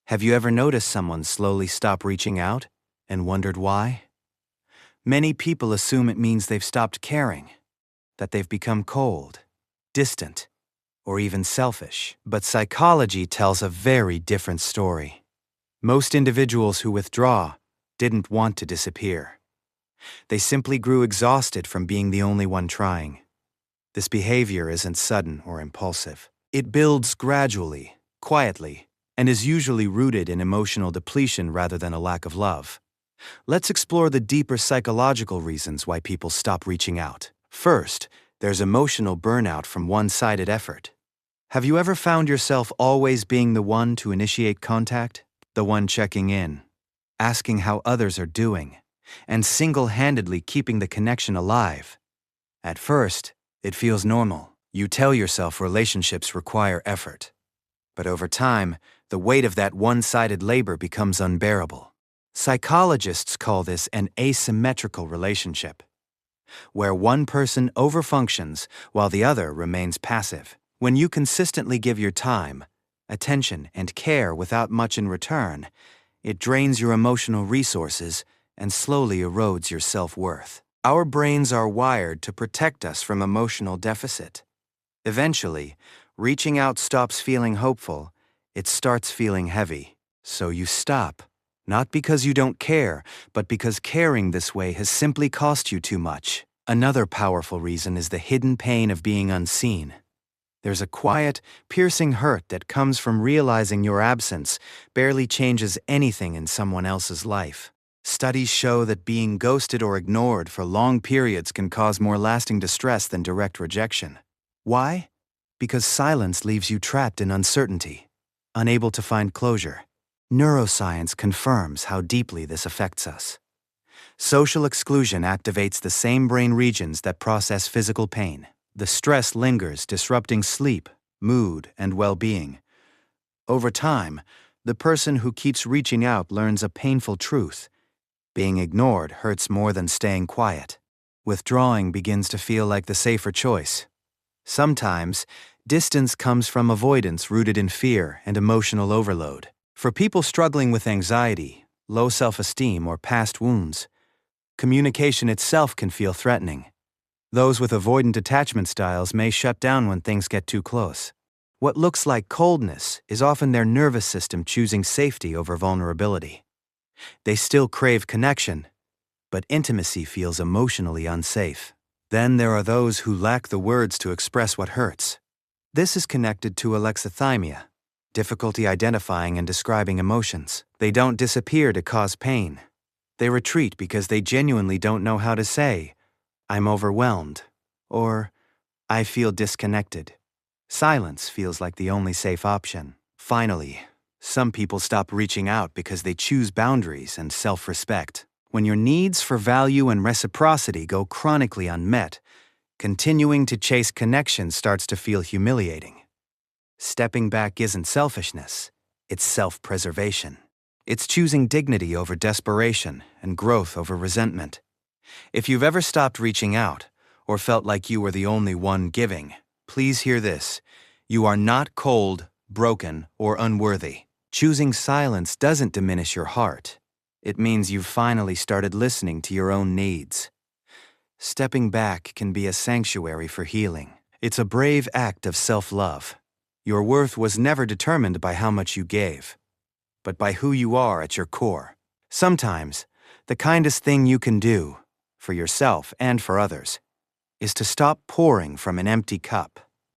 Have you ever noticed someone slowly stop reaching out and wondered why? Many people assume it means they've stopped caring, that they've become cold, distant, or even selfish. But psychology tells a very different story. Most individuals who withdraw didn't want to disappear. They simply grew exhausted from being the only one trying. This behavior isn't sudden or impulsive. It builds gradually, quietly, and is usually rooted in emotional depletion rather than a lack of love. Let's explore the deeper psychological reasons why people stop reaching out. First, there's emotional burnout from one-sided effort. Have you ever found yourself always being the one to initiate contact? The one checking in, asking how others are doing, and single-handedly keeping the connection alive? At first, it feels normal. You tell yourself relationships require effort. But over time, the weight of that one-sided labor becomes unbearable. Psychologists call this an asymmetrical relationship, where one person overfunctions while the other remains passive. When you consistently give your time, attention, and care without much in return, it drains your emotional resources and slowly erodes your self-worth. Our brains are wired to protect us from emotional deficit. Eventually, reaching out stops feeling hopeful, it starts feeling heavy. So you stop, not because you don't care, but because caring this way has simply cost you too much. Another powerful reason is the hidden pain of being unseen. There's a quiet, piercing hurt that comes from realizing your absence barely changes anything in someone else's life. Studies show that being ghosted or ignored for long periods can cause more lasting distress than direct rejection. Why? Because silence leaves you trapped in uncertainty, unable to find closure. Neuroscience confirms how deeply this affects us. Social exclusion activates the same brain regions that process physical pain. The stress lingers, disrupting sleep, mood, and well-being. Over time, the person who keeps reaching out learns a painful truth. Being ignored hurts more than staying quiet. Withdrawing begins to feel like the safer choice. Sometimes, distance comes from avoidance rooted in fear and emotional overload. For people struggling with anxiety, low self-esteem, or past wounds, communication itself can feel threatening. Those with avoidant attachment styles may shut down when things get too close. What looks like coldness is often their nervous system choosing safety over vulnerability. They still crave connection, but intimacy feels emotionally unsafe. Then there are those who lack the words to express what hurts. This is connected to alexithymia, difficulty identifying and describing emotions. They don't disappear to cause pain. They retreat because they genuinely don't know how to say, "I'm overwhelmed," or "I feel disconnected." Silence feels like the only safe option. Finally, some people stop reaching out because they choose boundaries and self-respect. When your needs for value and reciprocity go chronically unmet, continuing to chase connection starts to feel humiliating. Stepping back isn't selfishness, it's self-preservation. It's choosing dignity over desperation and growth over resentment. If you've ever stopped reaching out, or felt like you were the only one giving, please hear this. You are not cold, broken, or unworthy. Choosing silence doesn't diminish your heart. It means you've finally started listening to your own needs. Stepping back can be a sanctuary for healing. It's a brave act of self-love. Your worth was never determined by how much you gave, but by who you are at your core. Sometimes, the kindest thing you can do, for yourself and for others, is to stop pouring from an empty cup.